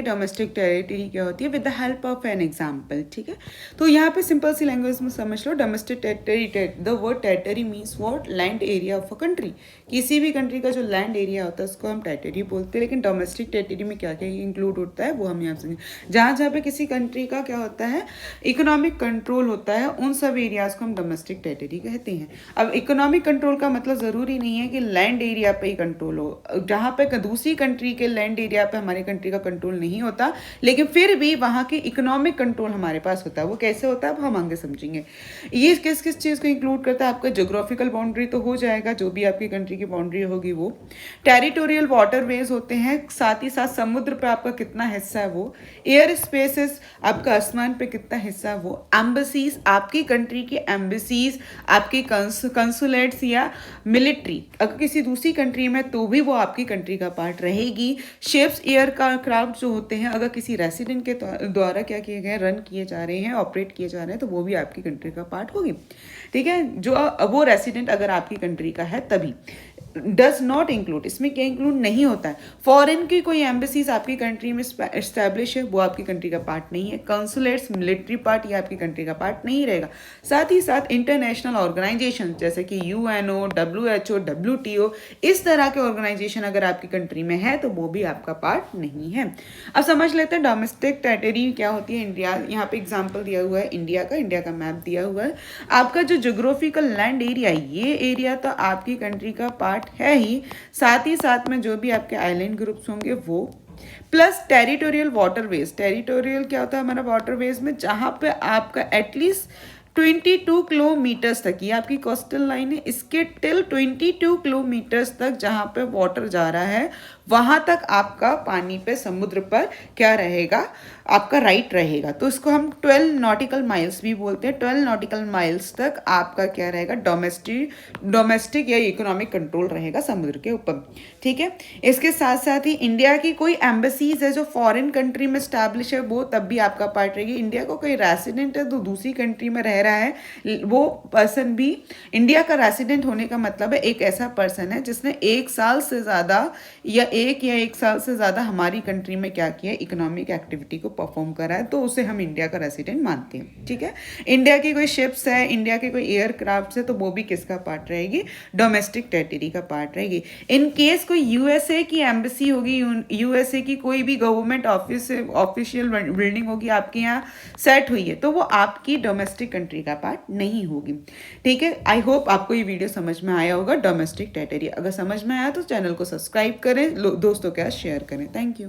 Domestic territory क्या होती है with the help of an example. ठीक है, तो यहाँ पे सिंपल सी लैंग्वेज में समझ लो, domestic territory, the word territory means what, land area of a country. किसी भी कंट्री का जो लैंड एरिया होता है उसको हम टेरिटरी बोलते हैं। लेकिन डोमेस्टिक टेरिटरी में क्या क्या इंक्लूड होता है वो हम यहाँ समझेंगे। जहाँ जहाँ पे किसी कंट्री का क्या होता है, इकोनॉमिक कंट्रोल होता है, उन सब एरियाज को हम डोमेस्टिक टेरिटरी कहते हैं। अब इकोनॉमिक कंट्रोल का मतलब ज़रूरी नहीं है कि लैंड एरिया पे ही कंट्रोल हो। जहाँ पे दूसरी कंट्री के लैंड एरिया पे हमारी कंट्री का कंट्रोल नहीं होता, लेकिन फिर भी वहाँ की इकोनॉमिक कंट्रोल हमारे पास होता है। वो कैसे होता है अब हम आगे समझेंगे। ये किस किस चीज़ को इंक्लूड करता है, आपका ज्योग्राफिकल बाउंड्री तो हो जाएगा, जो भी आपकी कंट्री की बाउंड्री होगी वो। टेरिटोरियल वाटरवेज होते हैं, साथ ही साथ समुद्र पे आपका कितना हिस्सा है वो। एयर स्पेसेस, आपका आसमान पे कितना हिस्सा है वो। एम्बेसीज, आपकी कंट्री की एम्बेसीज, आपकी कंसुलेट्स या मिलिट्री अगर किसी दूसरी कंट्री में, तो भी वो आपकी कंट्री का पार्ट रहेगी। शिप्स, एयर क्राफ्ट जो होते हैं, अगर किसी रेसिडेंट के द्वारा क्या किए गए, रन किए जा रहे हैं, ऑपरेट किए जा रहे हैं, तो वो भी आपकी कंट्री का पार्ट होगी। ठीक है, जो वो रेसिडेंट अगर आपकी कंट्री का है तभी। डज नॉट इंक्लूड, इसमें क्या इंक्लूड नहीं होता है, फॉरेन की कोई एम्बेसीज आपकी कंट्री में एस्टैब्लिश है, वो आपकी कंट्री का पार्ट नहीं है। कंसुलेट्स, मिलिट्री पार्ट, ये आपकी कंट्री का पार्ट नहीं रहेगा। साथ ही साथ इंटरनेशनल ऑर्गेनाइजेशन जैसे कि यूएनओ, WHO, WTO, इस तरह के ऑर्गेनाइजेशन अगर आपकी कंट्री में है तो वो भी आपका पार्ट नहीं है। अब समझ लेते हैं डोमेस्टिक टेरिटरी क्या होती है। इंडिया, यहाँ पे एग्जाम्पल दिया हुआ है इंडिया का मैप दिया हुआ है। आपका जो ज्योग्राफिकल लैंड एरिया, ये एरिया तो आपकी कंट्री का पार्ट है ही, साथ ही साथ में जो भी आपके आइलैंड ग्रुप्स होंगे वो, प्लस टेरिटोरियल वाटरवेज। टेरिटोरियल क्या होता है हमारा वाटरवेज में, जहाँ पे आपका एटलीस्ट 22 किलोमीटर्स तक, ये आपकी कोस्टल लाइन है, इसके टिल 22 किलोमीटर्स तक जहाँ पे वाटर जा रहा है, वहाँ तक आपका पानी पे, समुद्र पर क्या रहेगा, आपका राइट रहेगा। तो इसको हम 12 नॉटिकल माइल्स भी बोलते हैं। 12 नॉटिकल माइल्स तक आपका क्या रहेगा, डोमेस्टिक या इकोनॉमिक कंट्रोल रहेगा समुद्र के ऊपर। ठीक है, इसके साथ साथ ही इंडिया की कोई एम्बेसीज है जो फॉरेन कंट्री में स्टैब्लिश है, वो तब भी आपका पार्ट रहेगी। इंडिया को कोई रेसिडेंट है तो दूसरी कंट्री में रह रहा है, वो पर्सन भी, इंडिया का रेसिडेंट होने का मतलब है एक ऐसा पर्सन है जिसने 1 साल से ज़्यादा या 1 साल से ज़्यादा हमारी कंट्री में क्या किया, इकोनॉमिक एक्टिविटी को परफॉर्म करा है, तो उसे हम इंडिया का रेसिडेंट मानते हैं। ठीक है, इंडिया की कोई शिप्स है, इंडिया के कोई एयरक्राफ्ट है, तो वो भी किसका पार्ट रहेगी, डोमेस्टिक टेरिटरी का पार्ट रहेगी। इन केस कोई यूएसए की एम्बेसी होगी, यूएसए की कोई भी गवर्नमेंट ऑफिशियल बिल्डिंग होगी आपके यहाँ सेट हुई है, तो वो आपकी डोमेस्टिक कंट्री का पार्ट नहीं होगी। ठीक है, आई होप आपको ये वीडियो समझ में आया होगा डोमेस्टिक टेरिटरी। अगर समझ में आया तो चैनल को सब्सक्राइब करें, दोस्तों के साथ शेयर करें। Thank you.